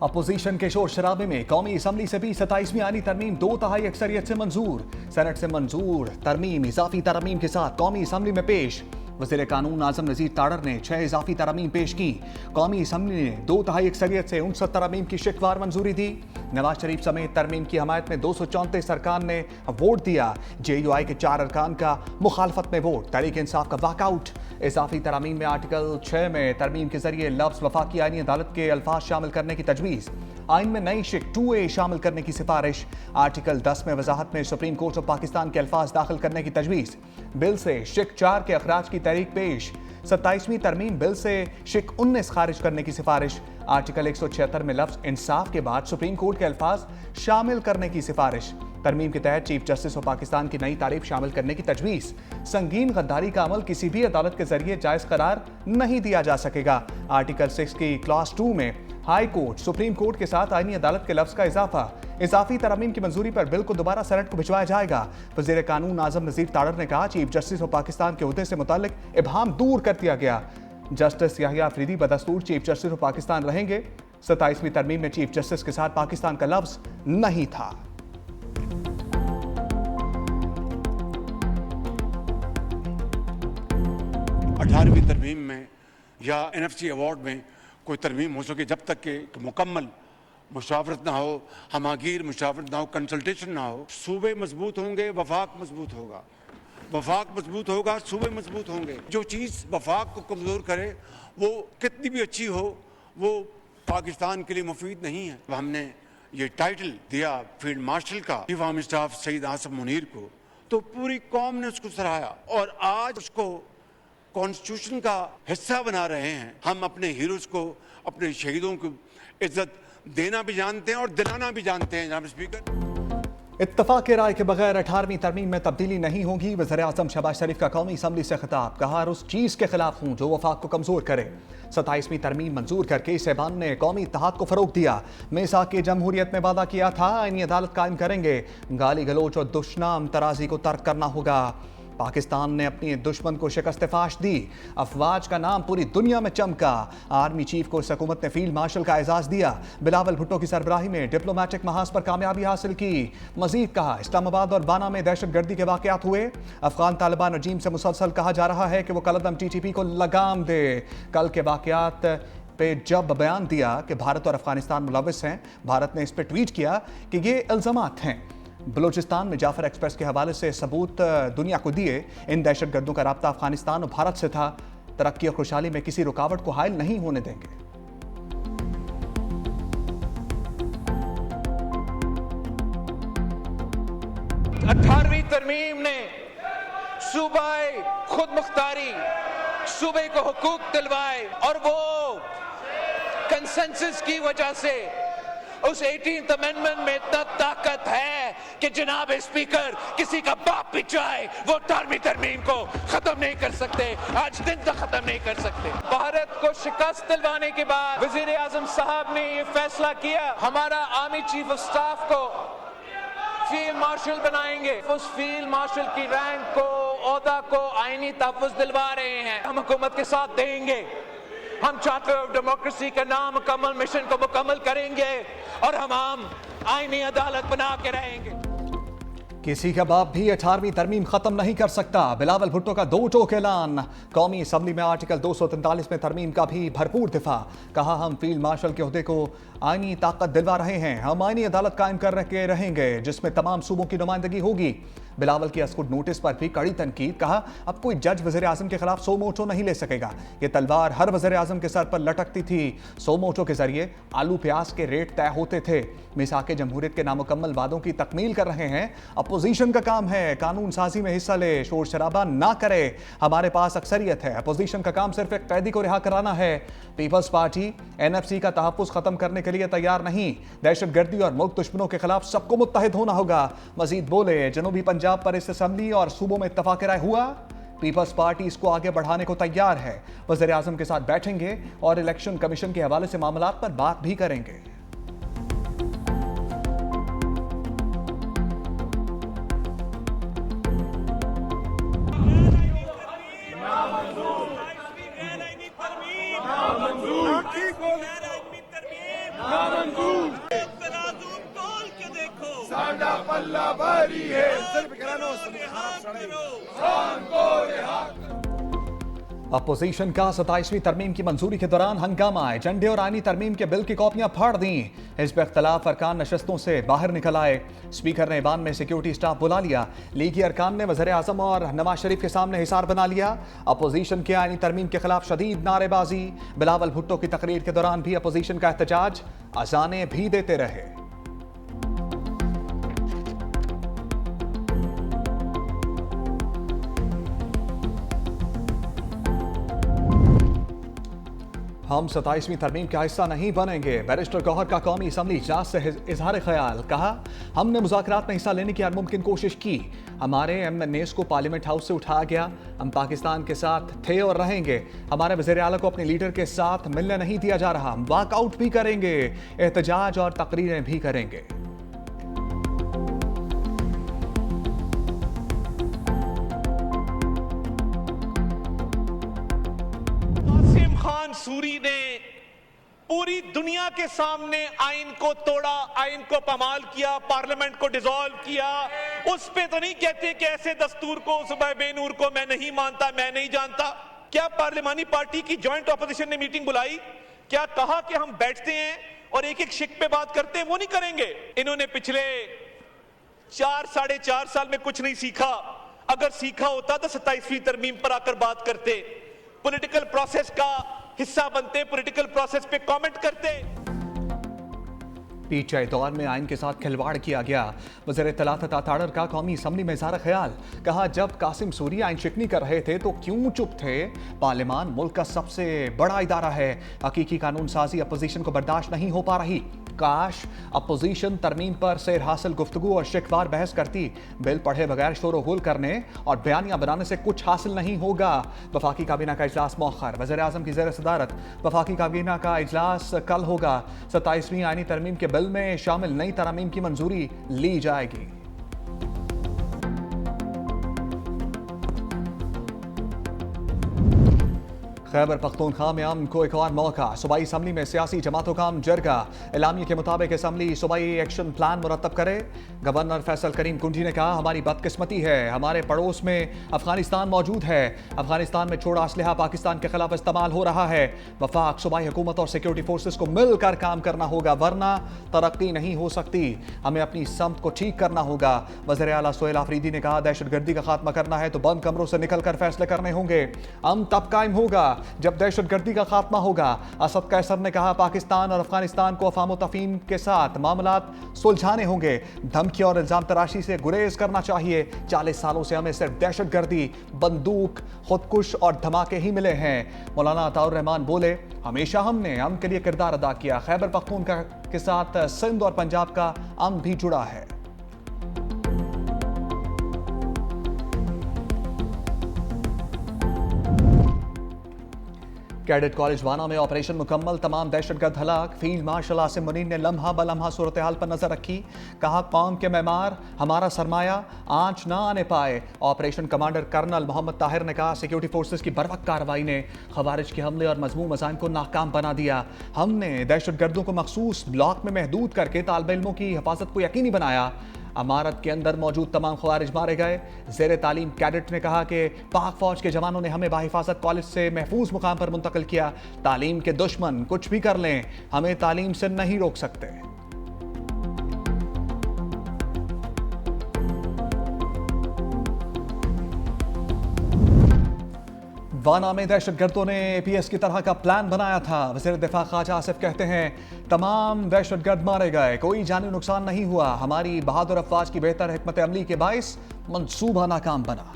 Opposition के शोर शराबे में कौमी असम्बली से भी 27वीं आईनी तरमीम 2/3 अक्सरियत से मंजूर। सेनेट से मंजूर तरमीम इजाफी तरमीम के साथ कौमी असम्बली में पेश। वज़ीर कानून आजम नज़ीर ताड़र ने 6 इजाफी तरमीम पेश की। कौमी असम्बली ने 2/3 अक्सरियत से 59 तरमीम की शिकवार मंजूरी दी। नवाज शरीफ समेत तरमीम की हमायत में 234 अरकान ने वोट दिया। JUI के 4 अरकान का मुखालफत में वोट। तहरीक इंसाफ का वॉकआउट। इजाफी तरमीम में आर्टिकल 6 में तरमीम के जरिए लफ्ज़ वफाकी आईनी अदालत के अल्फाज शामिल करने की तजवीज़। आइन में नई शिक 2A शामिल करने की सिफारिश। आर्टिकल 10 में वजाहत में सुप्रीम कोर्ट ऑफ पाकिस्तान के अल्फाज दाखिल करने की तजवीज़। बिल से शिक 4 के अखराज की तहरीक पेश। 27वीं तरमीम बिल से शिक 19 खारिज करने की सिफारिश। आर्टिकल 176 में लफ्ज़ इंसाफ के बाद सुप्रीम कोर्ट के अल्फाज शामिल करने की सिफारिश। तरमीम के तहत चीफ जस्टिस ऑफ पाकिस्तान की नई तारीफ शामिल करने की तजवीज़। संगीन गद्दारी का अमल किसी भी अदालत के जरिए जायज़ करार नहीं दिया जा सकेगा। आर्टिकल 6 की क्लास 2 में हाई कोर्ट सुप्रीम कोर्ट के साथ आईनी अदालत के लफ्ज़ का इजाफा। इजाफी तरमीम की मंजूरी पर बिल को दोबारा सेनेट को भिजवाया जाएगा। वज़ीर कानून आजम नज़ीर ताड़र ने कहा, चीफ जस्टिस ऑफ पाकिस्तान के ओहदे से मुताल्लिक इबहाम दूर कर दिया गया। जस्टिस याहिया अफरीदी बदस्तूर चीफ जस्टिस ऑफ पाकिस्तान रहेंगे। 27वीं तरमीम में चीफ जस्टिस के साथ पाकिस्तान का लफ्ज़ नहीं था। 18वीं तरमीम में या NFC अवार्ड में कोई तरमीम हो सके जब तक कि मुकम्मल मुशावरत ना हो, हमागीर मुशावरत ना हो, कंसल्टेशन ना हो। सूबे मजबूत होंगे, वफाक मजबूत होगा। वफाक मजबूत होगा, सूबे मजबूत होंगे। जो चीज़ वफाक को कमज़ोर करे वो कितनी भी अच्छी हो, वो पाकिस्तान के लिए मुफीद नहीं है। हमने ये टाइटल दिया फील्ड मार्शल का chief army staff Syed Asif Munir को, तो पूरी कौम ने उसको सराहा और आज उसको कॉन्स्टिट्यूशन का हिस्सा बना रहे हैं। हम अपने हीरोज़ को, अपने शहीदों को इज्जत देना भी जानते हैं और दिलाना भी जानते हैं। जनाब स्पीकर, इत्तफाक राय के बगैर 18वीं तरमीम में तब्दीली नहीं होगी। वज़ीर आज़म शहबाज शरीफ का कौमी असम्बली से खिताब। कहा, उस चीज़ के खिलाफ हूँ जो वफाक को कमज़ोर करे। 27वीं तरमीम मंजूर करके इस ऐवान ने कौमी इत्तेहाद को फ़रोग़ दिया। मीसाक की जमहूरियत में वादा किया था आईनी अदालत कायम करेंगे। गाली गलोच और दुश्मन तराजी को तर्क करना होगा। पाकिस्तान ने अपनी दुश्मन को शिकस्त फाश दी। अफवाज का नाम पूरी दुनिया में चमका। आर्मी चीफ को इस हुकूमत ने फील्ड मार्शल का एजाज़ दिया। बिलावल भुट्टो की सरबराही में डिप्लोमेटिक महाज पर कामयाबी हासिल की। मजीद कहा, इस्लामाबाद और बाना में दहशत गर्दी के वाक़यात हुए। अफगान तालिबान रजीम से मुसलसल कहा जा रहा है कि वो कलअदम TTP को लगाम दे। कल के वाक़यात पे जब बयान दिया कि भारत और अफगानिस्तान मुलविस हैं, भारत ने इस पर ट्वीट किया कि ये इल्ज़ामात हैं। बलूचिस्तान में जाफर एक्सप्रेस के हवाले से सबूत दुनिया को दिए। इन दहशतगर्दों का राब्ता अफगानिस्तान और भारत से था। तरक्की और खुशहाली में किसी रुकावट को हायल नहीं होने देंगे। 18वीं तरमीम ने सूबाए खुद मुख्तारी, सूबे को हुकूक दिलवाए और वो कंसेंसस की वजह से उस 18th अमेंडमेंट में इतना ताकत है कि जनाब स्पीकर किसी का बाप भी चाहे वो 18वीं तरमीम को खत्म नहीं कर सकते, आज दिन तक खत्म नहीं कर सकते। भारत को शिकस्त दिलवाने के बाद वजीर आजम साहब ने ये फैसला किया, हमारा आर्मी चीफ ऑफ स्टाफ को फील्ड मार्शल बनाएंगे। उस फील्ड मार्शल की रैंक को, ओहदा को आईनी तहफ़्फ़ुज़ दिलवा रहे हैं। हम हुकूमत के साथ देंगे। हम चार्टर ऑफ डेमोक्रेसी का नामुकम्मल मिशन को मुकम्मल करेंगे और हम आईनी अदालत बना के रहेंगे। किसी का बाप भी 18वीं तरमीम खत्म नहीं कर सकता। बिलावल भुट्टो का दो टोक ऐलान। कौमी असम्बली में आर्टिकल 243 में तरमीम का भी भरपूर दिफा। कहा, हम फील्ड मार्शल के ओहदे को आईनी ताकत दिलवा रहे हैं। हम आईनी अदालत कायम कर के रहेंगे जिसमें तमाम सूबों की नुमाइंदगी होगी। बिलावल की अस्कुट नोटिस पर भी कड़ी तनकीद। कहा, अब कोई जज वज़ीर आज़म के खिलाफ सो मोटो नहीं ले सकेगा। ये तलवार हर वज़ीर आज़म के सर पर लटकती थी। सो मोटो के जरिए आलू प्याज के रेट तय होते थे। मिसाक जमहूरियत के नामुकम्मल वादों की तकमील कर रहे हैं। अपोजिशन का काम है कानून साजी में हिस्सा ले, शोर शराबा ना करे। हमारे पास अक्सरियत है। अपोजिशन का काम सिर्फ एक कैदी को रिहा कराना है। पीपल्स पार्टी NFC का तहफ़्फ़ुज़ खत्म करने के लिए तैयार नहीं। दहशत गर्दी और मुल्क दुश्मनों के खिलाफ सबको मुत्तहिद होना होगा। मजीद बोले, जनूबी पंजाब पर इस असम्बली और सूबों में इत्तफाक राय हुआ। पीपल्स पार्टी इसको आगे बढ़ाने को तैयार है। वज़ीर आज़म के साथ बैठेंगे और इलेक्शन कमीशन के हवाले से मामलात पर बात भी करेंगे। तराजू तोल के देखो साडा पल्ला भारी है अपोजिशन का 27वीं तरमीम की मंजूरी के दौरान हंगामा है। झंडे और आईनी तरमीम के बिल की कॉपियां फाड़ दी। हिज़्ब इख्तिलाफ अरकान नशस्तों से बाहर निकल आए। स्पीकर ने ईवान में सिक्योरिटी स्टाफ बुला लिया। लीगी अरकान ने वज़ीर आज़म और नवाज शरीफ के सामने हिसार बना लिया। अपोजिशन के आईनी तरमीम के खिलाफ शदीद नारेबाजी। बिलावल भुट्टो की तकरीर के दौरान भी अपोजिशन का एहतजाज। अजानें भी देते रहे। हम 27वीं तरमीम का हिस्सा नहीं बनेंगे। बैरिस्टर गौहर का कौमी असम्बली इजलास से इजहार ख्याल। कहा, हमने मुज़ाकरात में हिस्सा लेने की हर मुमकिन कोशिश की। हमारे MNAs को पार्लियामेंट हाउस से उठाया गया। हम पाकिस्तान के साथ थे और रहेंगे। हमारे वज़ीर आला को अपने लीडर के साथ मिलने नहीं दिया जा रहा। हम वॉकआउट भी करेंगे, एहतजाज और तकरीरें भी करेंगे। खान सूरी ने पूरी दुनिया के सामने आइन को तोड़ा, आइन को पामाल किया, पार्लियामेंट को डिसॉल्व किया। उस पे तो नहीं कहते कि ऐसे दस्तूर को, सुबह बेनूर को मैं नहीं मानता, मैं नहीं जानता। क्या पार्लियामानी पार्टी की जॉइंट ऑपोजिशन ने मीटिंग बुलाई? क्या कहा कि हम बैठते हैं और एक एक शिक पे बात करते हैं? वो नहीं करेंगे। इन्होंने पिछले 4-4.5 साल में कुछ नहीं सीखा। अगर सीखा होता तो 27वीं तरमीम पर आकर बात करते, पॉलिटिकल प्रोसेस का हिस्सा बनते, पॉलिटिकल प्रोसेस पे कमेंट करते। पीछे दौर में आइन के साथ खिलवाड़ किया गया। वज़ीर इत्तलात ताड़र का कौमी असम्बली में इज़हार ख्याल। कहा, जब कासिम सूरी आइन शिकनी कर रहे थे तो क्यों चुप थे? पार्लियामान मुल्क का सबसे बड़ा इदारा है। हकीकी कानून साजी अपोजिशन को बर्दाश्त नहीं हो पा रही। काश अपोजिशन तरमीम पर सेर हासिल गुफ्तगू और शिकवार बहस करती। बिल पढ़े बगैर शोर गुल करने और बयानियां बनाने से कुछ हासिल नहीं होगा। वफाकी काबीना का इजलास मौखर। वज़ीर आज़म की ज़ेर सदारत वफाकी काबीना का इजलास कल होगा। 27वीं आईनी तरमीम के बिल में शामिल नई तरमीम की मंजूरी ली जाएगी। खैबर पख्तूनख्वा में अमन को एक और मौका। सूबाई असम्बली में सियासी जमातों का जरगा। एलामिया के मुताबिक असम्बली सूबाई एक्शन प्लान मुरतब करे। गवर्नर फैसल करीम कुंजी ने कहा, हमारी बदकिस्मती है, हमारे पड़ोस में अफगानिस्तान मौजूद है। अफगानिस्तान में छोड़ा असलहा पाकिस्तान के खिलाफ इस्तेमाल हो रहा है। वफाक, सूबाई हुकूमत और सिक्योरिटी फोर्सेस को मिलकर काम करना होगा, वरना तरक्की नहीं हो सकती। हमें अपनी समत को ठीक करना होगा। वज़ीर आला सोहेल आफरीदी ने कहा, दहशतगर्दी का खात्मा करना है तो बंद कमरों से निकलकर फैसले करने होंगे। अमन तब कायम होगा जब दहशतगर्दी का खात्मा होगा। असद कैसर ने कहा, पाकिस्तान और अफगानिस्तान को अफाम तफहीम के साथ मामलात सुलझाने होंगे। धमकी और इल्जाम तराशी से गुरेज करना चाहिए। 40 सालों से हमें सिर्फ दहशतगर्दी, बंदूक, खुदकुश और धमाके ही मिले हैं। मौलाना अताउर रहमान बोले, हमेशा हमने अमन के लिए किरदार अदा किया। खैबर पख्तूनख्वा के साथ सिंध और पंजाब का अमन भी जुड़ा है। कैडेट कॉलेज वाना में ऑपरेशन मुकम्मल, तमाम दहशतगर्द हलाक। फील्ड मार्शल आसिम मुनीर ने लम्हा बलम्हा सूरत हाल पर नजर रखी। कहा, कौम के मेमार हमारा सरमाया, आंच ना आने पाए। Operation commander colonel Mohammad Tahir ने कहा, सिक्योरिटी फोर्सेस की बर्वक्त कार्रवाई ने खवारिज के हमले और मजमूम मज़ाहिम को नाकाम बना दिया। हमने दहशतगर्दों को मखसूस ब्लॉक में महदूद करके तालिब इल्मों की हिफाजत को यकीनी बनाया। अमारत के अंदर मौजूद तमाम खवारिज मारे गए। ज़ेर तालीम कैडेट ने कहा कि पाक फौज के जवानों ने हमें बाहिफाजत कॉलेज से महफूज मुकाम पर मुंतकिल किया। तालीम के दुश्मन कुछ भी कर लें, हमें तालीम से नहीं रोक सकते। वाना में दहशतगर्दों ने APS की तरह का प्लान बनाया था। वज़ीर दिफा ख्वाजा आसिफ कहते हैं, तमाम दहशतगर्द मारे गए, कोई जानी नुकसान नहीं हुआ। हमारी बहादुर अफवाज की बेहतर हिकमत अमली के बाइस मंसूबा नाकाम बना।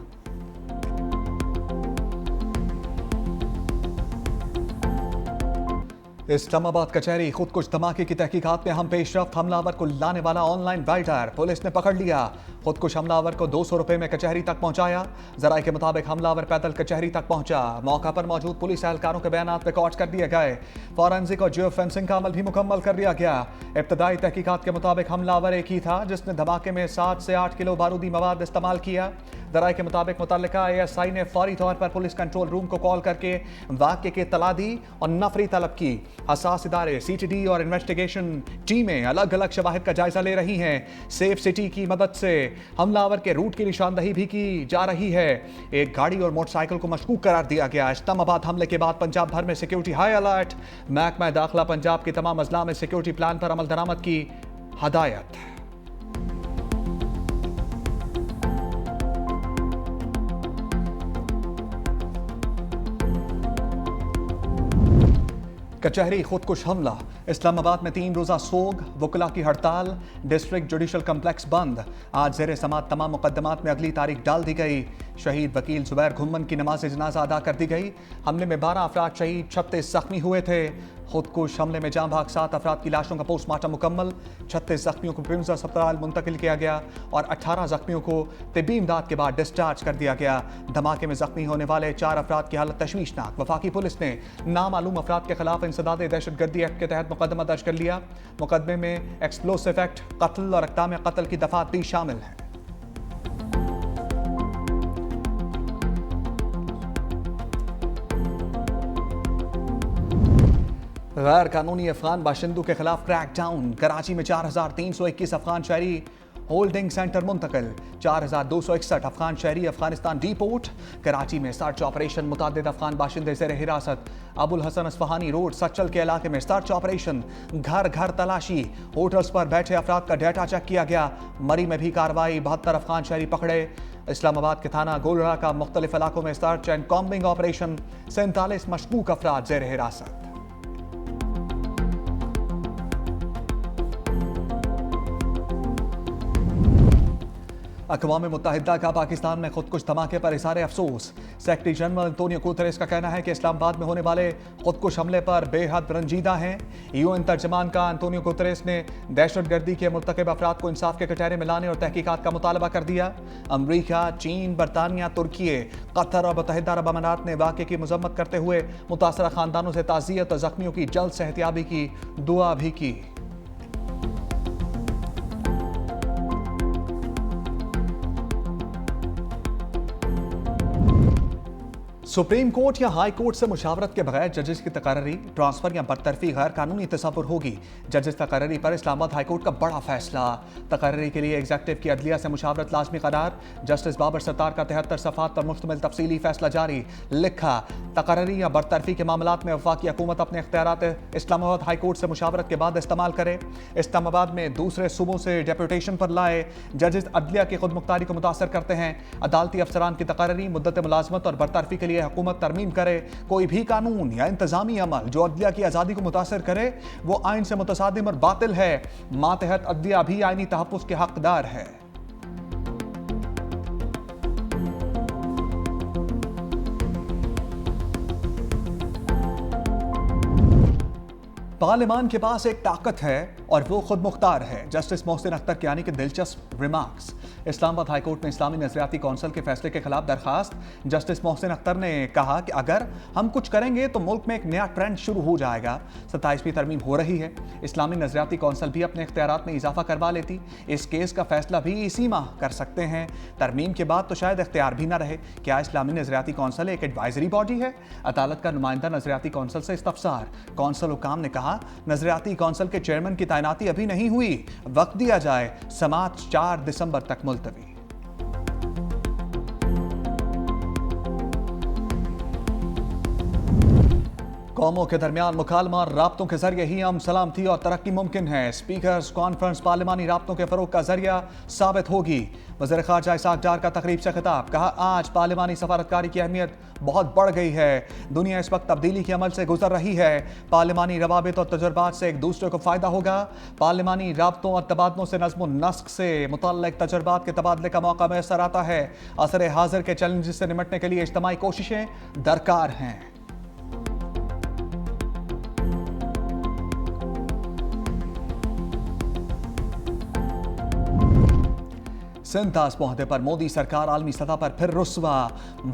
इस्लामाबाद कचहरी खुदकुश धमाके की तहकीकात में हम पेशरफ्त। हमलावर को लाने वाला ऑनलाइन राइटर पुलिस ने पकड़ लिया। खुदकुश हमलावर को 200 रुपए में कचहरी तक पहुंचाया। जराये के मुताबिक हमलावर पैदल कचहरी तक पहुंचा। मौका पर मौजूद पुलिस एहलकारों के बयानात रिकॉर्ड कर दिए गए। फॉरेंसिक और जियो फेंसिंग का अमल भी मुकम्मल कर दिया गया। इब्तदाई तहकीकात के मुताबिक हमलावर एक ही था जिसने धमाके में 7 से 8 किलो बारूदी मवाद इस्तेमाल किया। जराये के मुताबिक मुतल्लिका ASI ने फौरी तौर पर पुलिस कंट्रोल रूम को कॉल करके वाक़े की इत्तला दी और नफरी तलब की। हसास इदारे CTD और इन्वेस्टिगेशन टीमें अलग अलग शवाहिद का जायजा ले रही हैं। सेफ सिटी की मदद से हमलावर के रूट की निशानदही भी की जा रही है। एक गाड़ी और मोटरसाइकिल को मशकूक करार दिया गया। इस्लामाबाद हमले के बाद पंजाब भर में सिक्योरिटी हाई अलर्ट। महकमा दाखिला पंजाब की तमाम अजला में सिक्योरिटी प्लान पर अमल दरामद की हदायत। कचहरी खुदकुश हमला। इस्लामाबाद में 3 रोज़ा सोग, वकला की हड़ताल, डिस्ट्रिक्ट जुडिशल कम्प्लेक्स बंद। आज ज़ेर समात तमाम मुकदमात में अगली तारीख डाल दी गई। शहीद वकील जुबैर घुम्मन की नमाज जनाजा अदा कर दी गई। हमले में 12 अफराद शहीद, 36 जख्मी हुए थे। खुदकुश हमले में जाँ भाग 7 अफराद की लाशों का पोस्टमार्टम मुकम्मल। 36 जख्मियों को पिंजा अस्पताल मुंतकिल किया गया और 18 जख्मियों को तिब्बी इमदाद के बाद डिस्चार्ज कर दिया गया। धमाके में जख्मी होने वाले 4 अफराद की हालत तशवीशनाक। वफाकी पुलिस ने नामालूम अफराद के खिलाफ इंसदाद दहशतगर्दी एक्ट के तहत मुकदमा दर्ज कर लिया। मुकदमे में एक्सप्लोसिव एक्ट, कत्ल और अक़दाम कत्ल की दफात भी शामिल हैं। गैर कानूनी अफगान बाशिंदों के खिलाफ क्रैकडाउन। कराची में 4321 अफगान शहरी होल्डिंग सेंटर मुंतकिल। 4261 अफगान शहरी अफगानिस्तान डिपोर्ट। कराची में सर्च ऑपरेशन, मुतादिद अफगान बाशिंदे ज़ेर हिरासत। अबुल हसन अस्फहानी रोड सच्चल के इलाके में सर्च ऑपरेशन, घर घर तलाशी। होटल्स पर बैठे अफराद का डेटा चेक किया गया। मरी में भी कार्रवाई, 72 अफगान शहरी पकड़े। इस्लामाबाद के थाना गोलरा का मुख्तलिफ इलाकों में सर्च एंड कॉम्बिंग ऑपरेशन। 47 मशकूक अफराद ज़ेर हिरासत। अक़वाम मुत्तहिदा का पाकिस्तान में खुदकुश धमाके पर इज़हार अफसोस। सेक्रेटरी जनरल एंटोनियो गुतेरेस का कहना है कि इस्लामाबाद में होने वाले खुदकुश हमले पर बेहद रंजीदा हैं। UN तर्जमान का एंटोनियो गुतेरेस ने दहशतगर्दी के मुर्तकिब अफराद को इंसाफ के कटहरे में लाने और तहकीकात का मुतालबा कर दिया। अमरीका, चीन, बरतानिया, तुर्की, कतर और मुत्तहिदा अरब अमारात ने वाक़े की मजम्मत करते हुए मुतासरा ख़ानदानों से ताज़ियत और ज़ख्मियों की जल्द सेहतियाबी की दुआ भी की। सुप्रीम कोर्ट या हाई कोर्ट से मुशावरत के बगैर जजेस की तकर्री, ट्रांसफर या बरतरफी गैर कानूनी तसव्वुर होगी। जजेस तकर्री पर इस्लामाबाद हाई कोर्ट का बड़ा फैसला। तकर्री के लिए एग्जेक्टिव की अदलिया से मुशावरत लाजमी करार। जस्टिस बाबर सत्तार का 73 सफ़ात पर मुश्तमिल तफसीली फैसला जारी। लिखा, तकर्री या बरतरफी के मामलात में वफाकी हुकूमत अपने इख्तियारात इस्लामाबाद हाई कोर्ट से मुशावरत के बाद इस्तेमाल करे। इस्लामाबाद में दूसरे सूबों से डेपुटेशन पर लाए। जजेस अदलिया की खुद मुख्तारी को मुतासर करते हैं। अदालती अफसरान की तकर्री, मुद्दत मुलाजमत और बरतरफी के लिए हुकूमत तरमीम करे। कोई भी कानून या इंतजामी अमल जो अदलिया की आज़ादी को मुतासर करे वो आइन से मुतसादिम और बातिल है। मातहत अदलिया भी आइनी तहफ़्फ़ुज़ के हकदार है। पार्लिमान के पास एक ताकत है और वो खुद मुख्तार है। जस्टिस मोहसिन अख्तर की यानी कि दिलचस्प रिमार्क्स। इस्लामाबाद हाई कोर्ट में इस्लामी नजरियाती कौंसिल के फैसले के खिलाफ दरखास्त। जस्टिस मोहसिन अख्तर ने कहा कि अगर हम कुछ करेंगे तो मुल्क में एक नया ट्रेंड शुरू हो जाएगा। 27वीं तरमीम हो रही है। इस्लामी नजरियाती कौंसिल भी अपने इख्तियारात में इजाफा करवा लेती। इस केस का फैसला भी इसी माह कर सकते हैं। तरमीम के बाद तो शायद इख्तियार भी ना रहे। क्या इस्लामी नजरियाती कौंसिल एक एडवाइजरी बॉडी है? अदालत का नुमाइंदा नजरियाती कौंसिल से इस्तफसार। कौंसिल हुकाम ने कहा, नजरियाती कौंसिल के चेयरमैन की तैनाती अभी नहीं हुई, वक्त दिया जाए। समात 4 दिसंबर तक मुलतवी। कौमों के दरमियान मुकालमा और राब्तों के जरिए ही अमन, सलामती और तरक्की मुमकिन है। स्पीकर्स कॉन्फ्रेंस पार्लिमानी राब्तों के फरोग का जरिया साबित होगी। वज़ीर ख़ारजा इसाक डार का तकरीब से खिताब। कहा, आज पार्लिमानी सफारतकारी की अहमियत बहुत बढ़ गई है। दुनिया इस वक्त तब्दीली के अमल से गुजर रही है। पार्लिमानी रवाबित और तजुर्बात से एक दूसरे को फ़ायदा होगा। पार्लिमानी राब्तों और तबादलों से नज़्म व नस्क से मुतल्लिक़ तजुर्बात के तबादले का मौका मैसर आता है। असर हाज़िर के चैलेंज से निपटने के लिए इज्तिमाई कोशिशें दरकार हैं। सिंतास पहुंचने पर मोदी सरकार आलमी सतह पर फिर रुस्वा।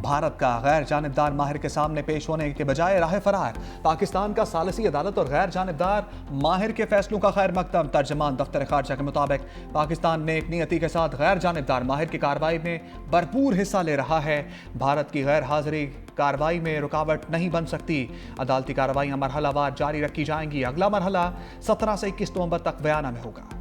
भारत का गैर जानिबदार माहिर के सामने पेश होने के बजाय राह फरार। पाकिस्तान का सालिसी अदालत और गैर जानिबदार माहिर के फैसलों का खैर मकदम। तर्जमान दफ्तर खारजा के मुताबिक पाकिस्तान नेक नियति के साथ गैर जानिबदार माहिर की कार्रवाई में भरपूर हिस्सा ले रहा है। भारत की गैर हाजिरी कार्रवाई में रुकावट नहीं बन सकती। अदालती कार्रवाइयां मरहलावार जारी रखी जाएंगी। अगला मरहला 17 से 21 नवंबर तक बयाना में होगा।